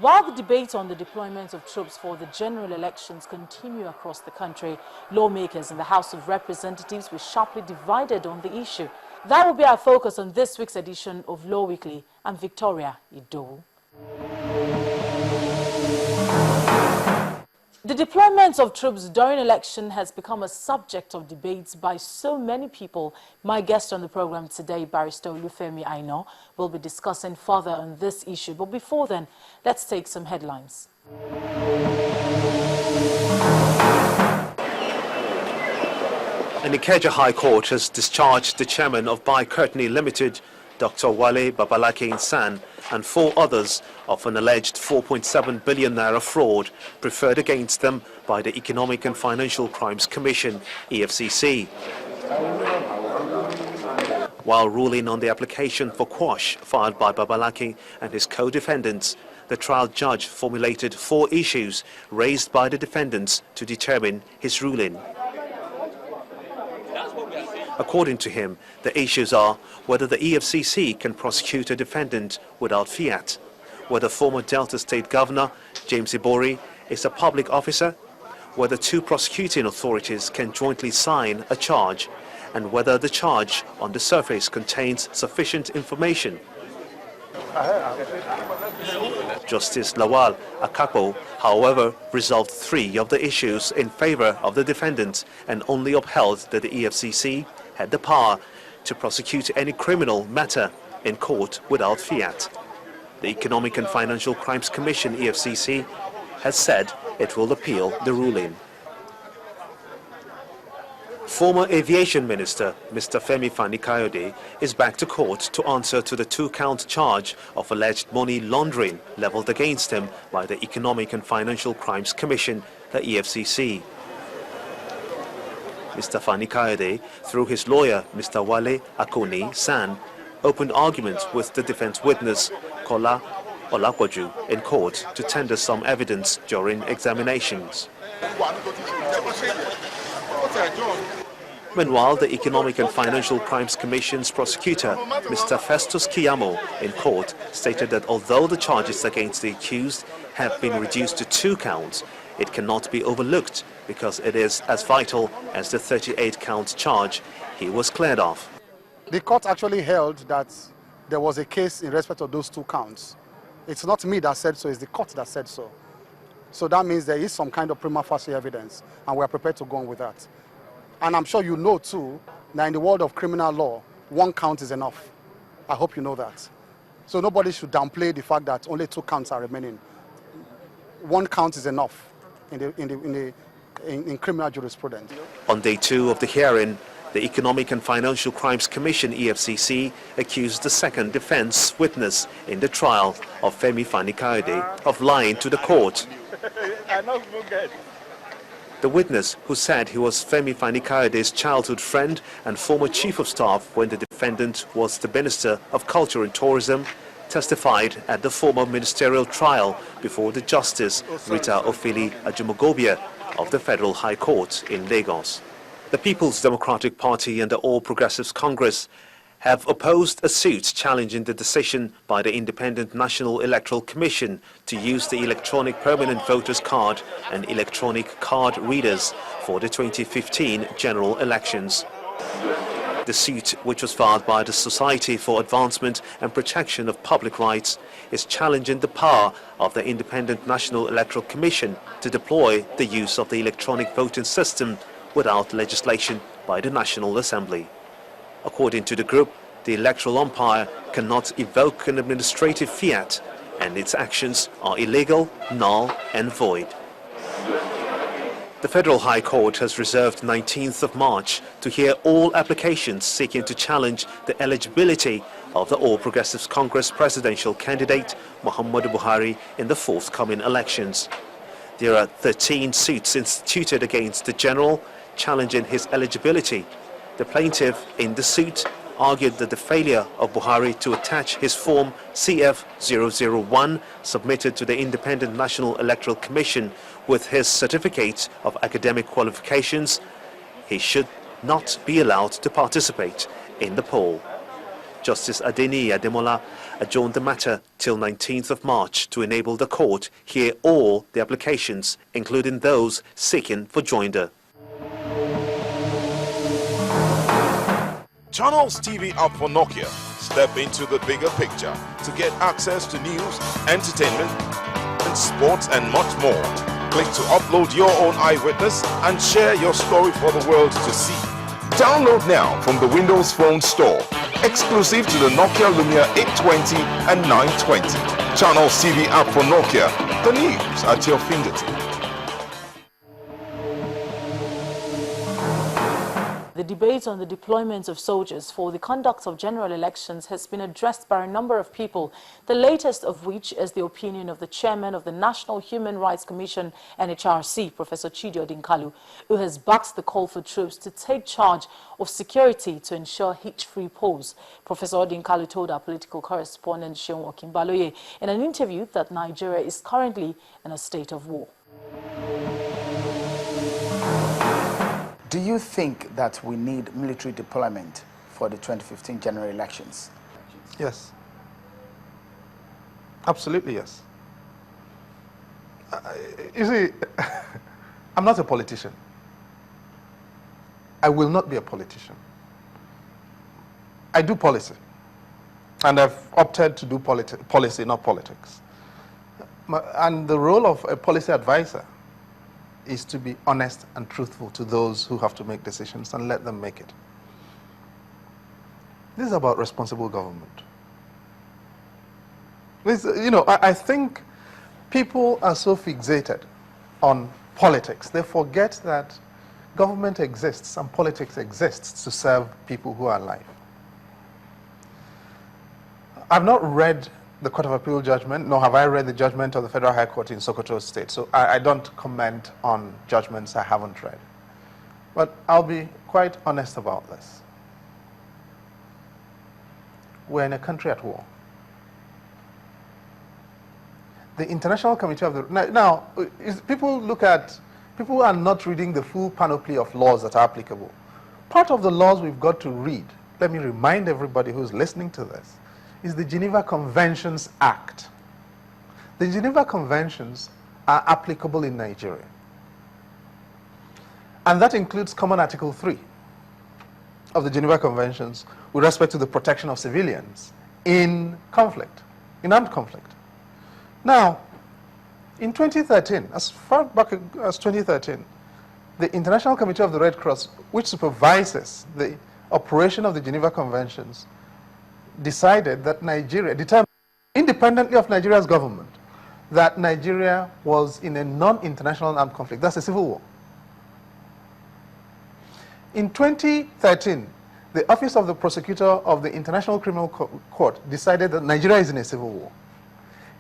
While the debates on the deployment of troops for the general elections continue across the country, lawmakers in the House of Representatives were sharply divided on the issue. That will be our focus on this week's edition of Law Weekly. I'm Victoria Ido. The deployment of troops during election has become a subject of debates by so many people. My guest on the program today, Barrister Olufemi Aina, will be discussing further on this issue. But before then, let's take some headlines. An Ikeja High Court has discharged the chairman of Buy Courtney Limited, Dr. Wale Babalake Insan, and 4 others of an alleged 4.7 billion naira fraud preferred against them by the Economic and Financial Crimes Commission, EFCC. While ruling on the application for quash filed by Babalake and his co-defendants, the trial judge formulated 4 issues raised by the defendants to determine his ruling. According to him, the issues are whether the EFCC can prosecute a defendant without fiat, whether former Delta State Governor James Ibori is a public officer, whether 2 prosecuting authorities can jointly sign a charge, and whether the charge on the surface contains sufficient information. Justice Lawal Akakpo, however, resolved 3 of the issues in favor of the defendants and only upheld that the EFCC had the power to prosecute any criminal matter in court without fiat. The Economic and Financial Crimes Commission, EFCC, has said it will appeal the ruling. Former Aviation Minister Mr. Femi Fani-Kayode is back to court to answer to the 2-count charge of alleged money laundering leveled against him by the Economic and Financial Crimes Commission, the EFCC. Mr. Fani-Kayode, through his lawyer Mr. Wale Akoni San, opened arguments with the defense witness Kola Olakwaju in court to tender some evidence during examinations. Meanwhile, the Economic and Financial Crimes Commission's prosecutor, Mr. Festus Kiyamo, in court stated that although the charges against the accused have been reduced to 2 counts, it cannot be overlooked because it is as vital as the 38-count charge he was cleared of. The court actually held that there was a case in respect of those 2 counts. It's not me that said so, it's the court that said so. So that means there is some kind of prima facie evidence, and we are prepared to go on with that. And I'm sure you know too, that in the world of criminal law, 1 count is enough. I hope you know that. So nobody should downplay the fact that only 2 counts are remaining. 1 count is enough in criminal jurisprudence. On day 2 of the hearing, the Economic and Financial Crimes Commission, EFCC, accused the second defense witness in the trial of Femi Fani-Kayode of lying to the court. The witness, who said he was Femi Fani-Kayode's childhood friend and former chief of staff when the defendant was the Minister of Culture and Tourism, testified at the former ministerial trial before the Justice Rita Ofili Ajumogobia of the Federal High Court in Lagos. The People's Democratic Party and the All Progressives Congress have opposed a suit challenging the decision by the Independent National Electoral Commission to use the electronic permanent voters card and electronic card readers for the 2015 general elections. The suit, which was filed by the Society for Advancement and Protection of Public Rights, is challenging the power of the Independent National Electoral Commission to deploy the use of the electronic voting system without legislation by the National Assembly. According to the group, the electoral umpire cannot evoke an administrative fiat, and its actions are illegal, null and void. The Federal High Court has reserved 19th of March to hear all applications seeking to challenge the eligibility of the All Progressives Congress presidential candidate Muhammadu Buhari in the forthcoming elections. There are 13 suits instituted against the general challenging his eligibility. The plaintiff in the suit argued that the failure of Buhari to attach his form CF-001 submitted to the Independent National Electoral Commission with his certificate of academic qualifications, he should not be allowed to participate in the poll. Justice Adeniyi Ademola adjourned the matter till 19th of March to enable the court hear all the applications, including those seeking for joinder. Channels TV app for Nokia. Step into the bigger picture to get access to news, entertainment, and sports and much more. Click to upload your own eyewitness and share your story for the world to see. Download now from the Windows Phone Store. Exclusive to the Nokia Lumia 820 and 920. Channels TV app for Nokia. The news at your fingertips. The debate on the deployment of soldiers for the conduct of general elections has been addressed by a number of people, the latest of which is the opinion of the chairman of the National Human Rights Commission, NHRC, Professor Chidi Odinkalu, who has backed the call for troops to take charge of security to ensure hitch-free polls. Professor Odinkalu told our political correspondent Seun Okinbaloye in an interview that Nigeria is currently in a state of war. Do you think that we need military deployment for the 2015 general elections? Yes. Absolutely, yes. You see, I'm not a politician. I will not be a politician. I do policy. And I've opted to do policy, not politics. And the role of a policy advisor is to be honest and truthful to those who have to make decisions and let them make it. This is about responsible government. I think people are so fixated on politics, they forget that government exists and politics exists to serve people who are alive. I've not read the Court of Appeal judgment, nor have I read the judgment of the Federal High Court in Sokoto State, so I don't comment on judgments I haven't read. But I'll be quite honest about this. We're in a country at war. The International Committee of the... people are not reading the full panoply of laws that are applicable. Part of the laws we've got to read, let me remind everybody who's listening to this, is the Geneva Conventions Act. The Geneva Conventions are applicable in Nigeria. And that includes Common Article 3 of the Geneva Conventions with respect to the protection of civilians in conflict, in armed conflict. Now, in 2013, as far back as 2013, the International Committee of the Red Cross, which supervises the operation of the Geneva Conventions, decided that Nigeria, determined independently of Nigeria's government, that Nigeria was in a non-international armed conflict. That's a civil war. In 2013, the Office of the Prosecutor of the International Criminal Court decided that Nigeria is in a civil war.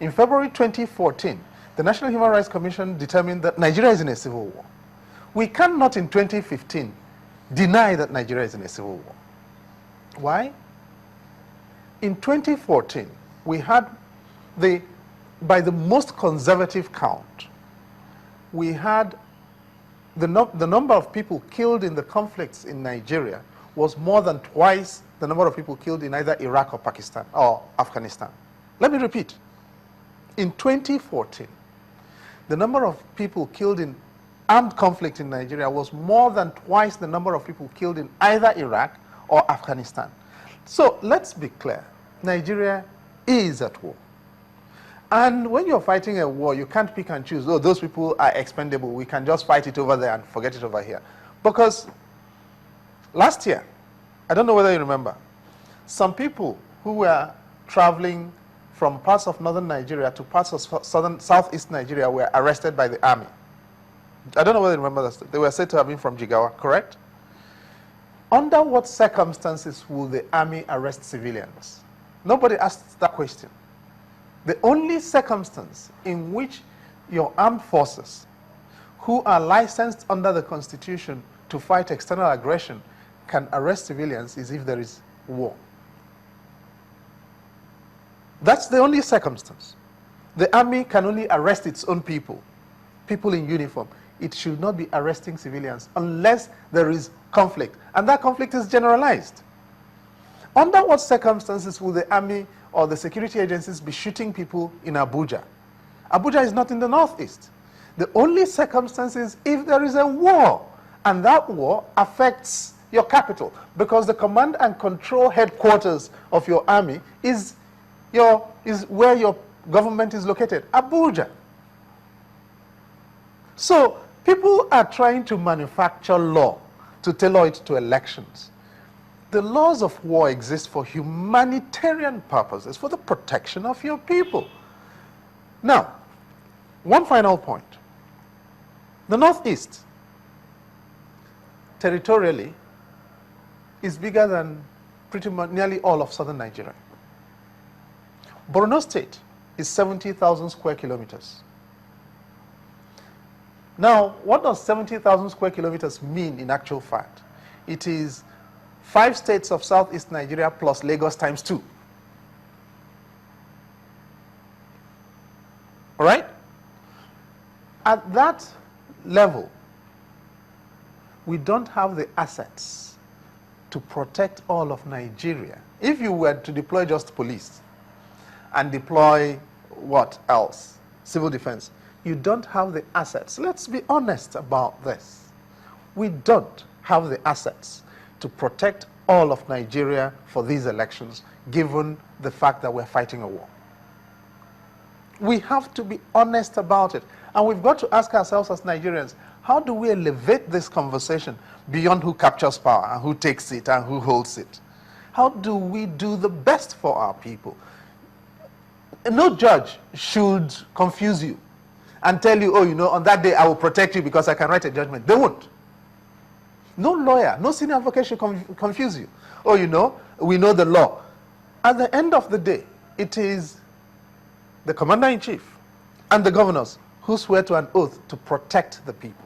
In February 2014, the National Human Rights Commission determined that Nigeria is in a civil war. We cannot in 2015 deny that Nigeria is in a civil war. Why? In 2014, we had by the most conservative count, we had the number of people killed in the conflicts in Nigeria was more than twice the number of people killed in either Iraq or Pakistan or Afghanistan. Let me repeat. In 2014, the number of people killed in armed conflict in Nigeria was more than twice the number of people killed in either Iraq or Afghanistan. So let's be clear. Nigeria is at war. And when you're fighting a war, you can't pick and choose. Oh, those people are expendable. We can just fight it over there and forget it over here. Because last year, I don't know whether you remember, some people who were traveling from parts of northern Nigeria to parts of southeast Nigeria were arrested by the army. I don't know whether you remember this. They were said to have been from Jigawa, correct? Under what circumstances will the army arrest civilians? Nobody asked that question. The only circumstance in which your armed forces, who are licensed under the Constitution to fight external aggression, can arrest civilians is if there is war. That's the only circumstance. The army can only arrest its own people, people in uniform. It should not be arresting civilians unless there is conflict. And that conflict is generalized. Under what circumstances will the army or the security agencies be shooting people in Abuja? Abuja is not in the northeast. The only circumstance is if there is a war, and that war affects your capital, because the command and control headquarters of your army is where your government is located, Abuja. So people are trying to manufacture law to tailor it to elections. The laws of war exist for humanitarian purposes, for the protection of your people. Now, one final point. The Northeast, territorially, is bigger than pretty much nearly all of southern Nigeria. Borno State is 70,000 square kilometers. Now, what does 70,000 square kilometers mean in actual fact? It is 5 states of Southeast Nigeria plus Lagos times 2. All right? At that level, we don't have the assets to protect all of Nigeria. If you were to deploy just police and deploy what else? Civil defense. You don't have the assets. Let's be honest about this. We don't have the assets to protect all of Nigeria for these elections, given the fact that we're fighting a war. We have to be honest about it. And we've got to ask ourselves as Nigerians, how do we elevate this conversation beyond who captures power and who takes it and who holds it? How do we do the best for our people? No judge should confuse you and tell you, oh, you know, on that day I will protect you because I can write a judgment. They won't. No lawyer, no senior advocate should confuse you. Oh, you know, we know the law. At the end of the day, it is the commander-in-chief and the governors who swear to an oath to protect the people.